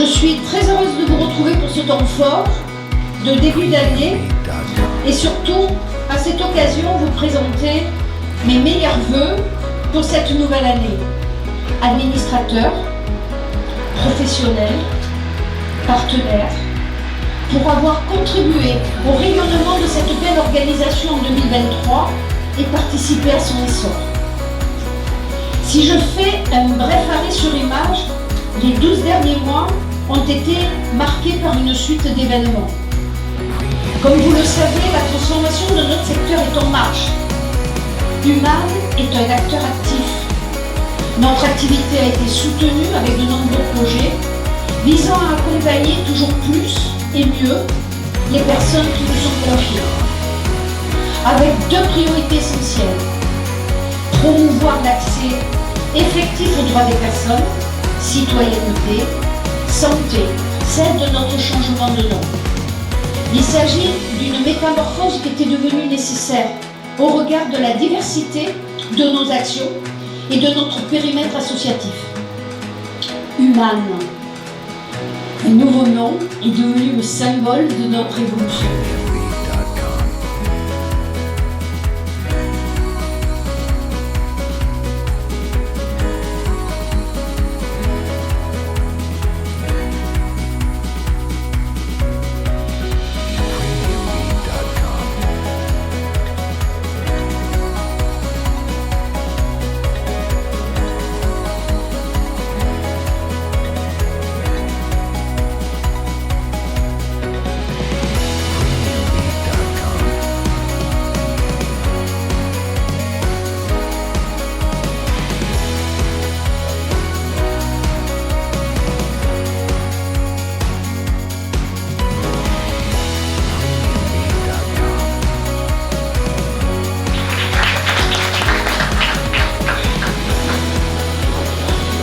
Je suis très heureuse de vous retrouver pour ce temps fort de début d'année et surtout, à cette occasion, vous présenter mes meilleurs vœux pour cette nouvelle année. Administrateurs, professionnels, partenaires, pour avoir contribué au rayonnement de cette belle organisation en 2023 et participé à son essor. Si je fais un bref arrêt sur image, les 12 derniers mois ont été marqués par une suite d'événements. Comme vous le savez, la transformation de notre secteur est en marche. Human est un acteur actif. Notre activité a été soutenue avec de nombreux projets visant à accompagner toujours plus et mieux les personnes qui nous sont confiées. Avec deux priorités essentielles. Promouvoir l'accès effectif aux droits des personnes, citoyenneté, santé, celle de notre changement de nom. Il s'agit d'une métamorphose qui était devenue nécessaire au regard de la diversité de nos actions et de notre périmètre associatif. Human, un nouveau nom, est devenu le symbole de notre évolution.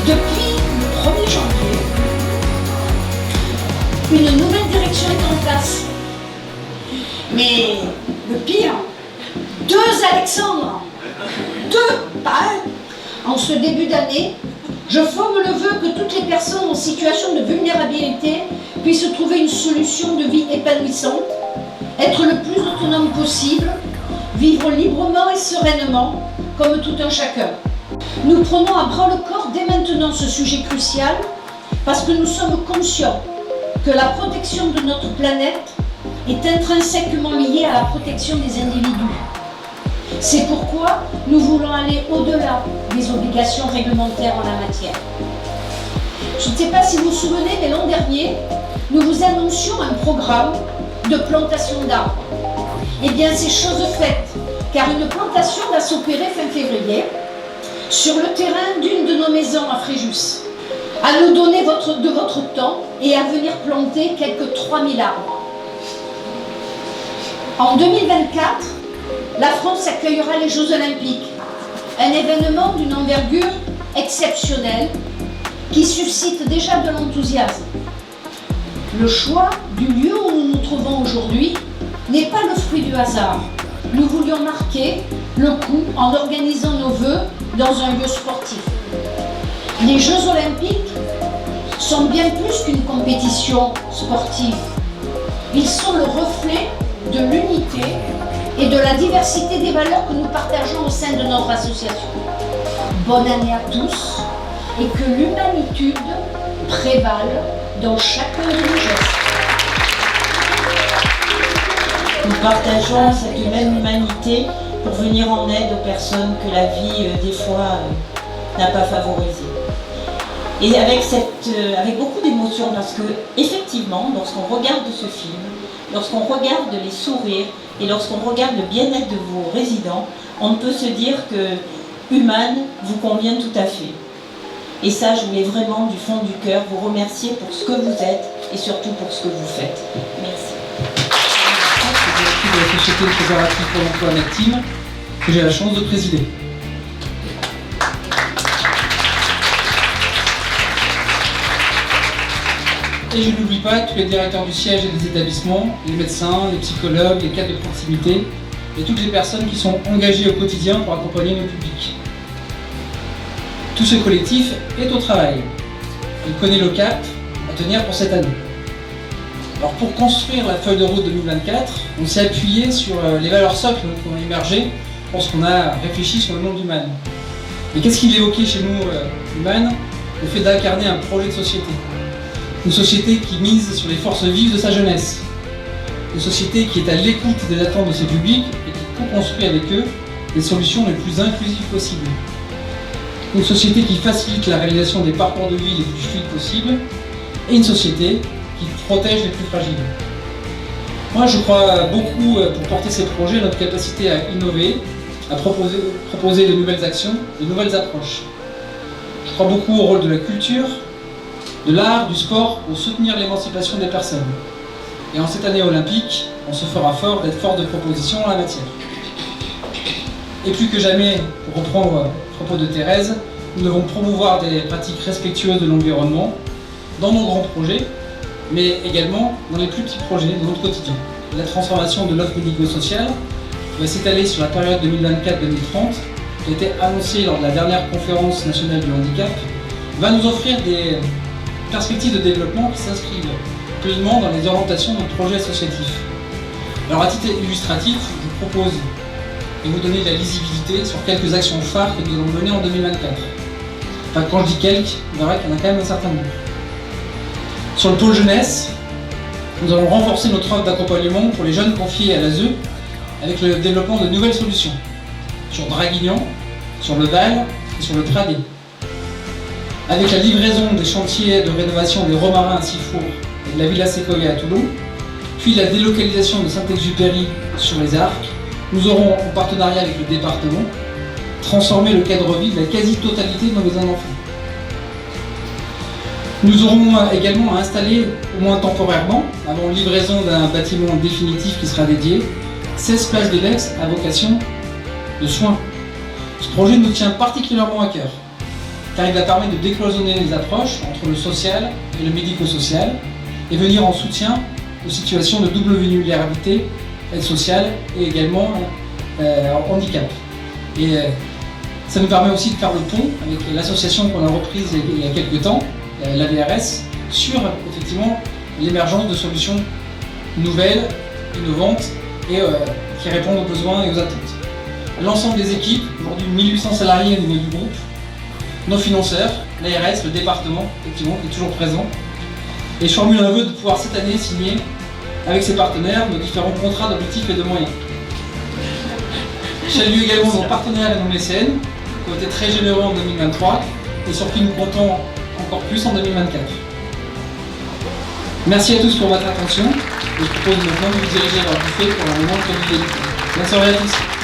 Depuis le 1er janvier, une nouvelle direction est en place. Mais le pire, 2 Alexandre, 2, pas un. En ce début d'année, je forme le vœu que toutes les personnes en situation de vulnérabilité puissent trouver une solution de vie épanouissante, être le plus autonome possible, vivre librement et sereinement, comme tout un chacun. Nous prenons à bras le corps dès maintenant ce sujet crucial parce que nous sommes conscients que la protection de notre planète est intrinsèquement liée à la protection des individus. C'est pourquoi nous voulons aller au-delà des obligations réglementaires en la matière. Je ne sais pas si vous vous souvenez, mais l'an dernier, nous vous annoncions un programme de plantation d'arbres. Eh bien, c'est chose faite, car une plantation va s'opérer fin février sur le terrain d'une de nos maisons à Fréjus. À nous donner de votre temps et à venir planter quelques 3000 arbres. En 2024, la France accueillera les Jeux Olympiques, un événement d'une envergure exceptionnelle qui suscite déjà de l'enthousiasme. Le choix du lieu où nous nous trouvons aujourd'hui n'est pas le fruit du hasard. Nous voulions marquer le coup en organisant nos vœux dans un lieu sportif. Les Jeux Olympiques sont bien plus qu'une compétition sportive. Ils sont le reflet de l'unité et de la diversité des valeurs que nous partageons au sein de notre association. Bonne année à tous et que l'humanitude prévale dans chacun de nos gestes. Nous partageons cette même humanité pour venir en aide aux personnes que la vie, des fois, n'a pas favorisées. Et avec beaucoup d'émotion, parce que, effectivement, lorsqu'on regarde ce film, lorsqu'on regarde les sourires et lorsqu'on regarde le bien-être de vos résidents, on peut se dire que Human vous convient tout à fait. Et ça, je voulais vraiment, du fond du cœur, vous remercier pour ce que vous êtes et surtout pour ce que vous faites. Merci. De la Société de préservatif pour l'emploi NACTIM, que j'ai la chance de présider. Et je n'oublie pas tous les directeurs du siège et des établissements, les médecins, les psychologues, les cadres de proximité et toutes les personnes qui sont engagées au quotidien pour accompagner nos publics. Tout ce collectif est au travail. Il connaît le cap, tenir pour cette année. Alors pour construire la feuille de route 2024, on s'est appuyé sur les valeurs socles qui ont émergé lorsqu'on a réfléchi sur le monde humain. Et qu'est-ce qu'il évoquait chez nous, humain? Le fait d'incarner un projet de société. Une société qui mise sur les forces vives de sa jeunesse. Une société qui est à l'écoute des attentes de ses publics et qui co-construit avec eux les solutions les plus inclusives possibles. Une société qui facilite la réalisation des parcours de vie les plus fluides possibles. Et une société qui protège les plus fragiles. Moi, je crois beaucoup, pour porter ces projets, notre capacité à innover, à proposer de nouvelles actions, de nouvelles approches. Je crois beaucoup au rôle de la culture, de l'art, du sport, pour soutenir l'émancipation des personnes. Et en cette année olympique, on se fera fort d'être force de proposition en la matière. Et plus que jamais, pour reprendre le propos de Thérèse, nous devons promouvoir des pratiques respectueuses de l'environnement dans nos grands projets, mais également dans les plus petits projets de notre quotidien. La transformation de l'offre médico-sociale, qui va s'étaler sur la période 2024-2030, qui a été annoncée lors de la dernière conférence nationale du handicap, va nous offrir des perspectives de développement qui s'inscrivent pleinement dans les orientations de notre projet associatif. Alors à titre illustratif, je vous propose de vous donner de la lisibilité sur quelques actions phares que nous allons mener en 2024. Enfin, quand je dis quelques, vous verrez qu'il y en a quand même un certain nombre. Sur le pôle jeunesse, nous allons renforcer notre offre d'accompagnement pour les jeunes confiés à l'ASE avec le développement de nouvelles solutions sur Draguignan, sur le Val et sur le Tradé. Avec la livraison des chantiers de rénovation des Romarins à Sifour et de la Villa Sequoia à Toulon, puis la délocalisation de Saint-Exupéry sur les Arcs, nous aurons, en partenariat avec le département, transformé le cadre de vie de la quasi-totalité de nos maisons d'enfants. Nous aurons également à installer, au moins temporairement, avant livraison d'un bâtiment définitif qui sera dédié, 16 places de Lex à vocation de soins. Ce projet nous tient particulièrement à cœur, car il va permettre de décloisonner les approches entre le social et le médico-social et venir en soutien aux situations de double vulnérabilité, aide sociale et également handicap. Et ça nous permet aussi de faire le pont avec l'association qu'on a reprise il y a quelques temps, l'AVRS, sur effectivement l'émergence de solutions nouvelles, innovantes et qui répondent aux besoins et aux attentes. L'ensemble des équipes, aujourd'hui 1800 salariés au niveau du groupe, nos financeurs, l'ARS, le département, effectivement, qui est toujours présent. Et je formule un vœu de pouvoir cette année signer avec ses partenaires nos différents contrats d'objectifs et de moyens. Je salue également nos partenaires et nos mécènes, qui ont été très généreux en 2023 et sur qui nous comptons encore plus en 2024. Merci à tous pour votre attention et je propose maintenant de vous diriger vers le buffet pour un moment de convivialité. Bonne soirée à tous.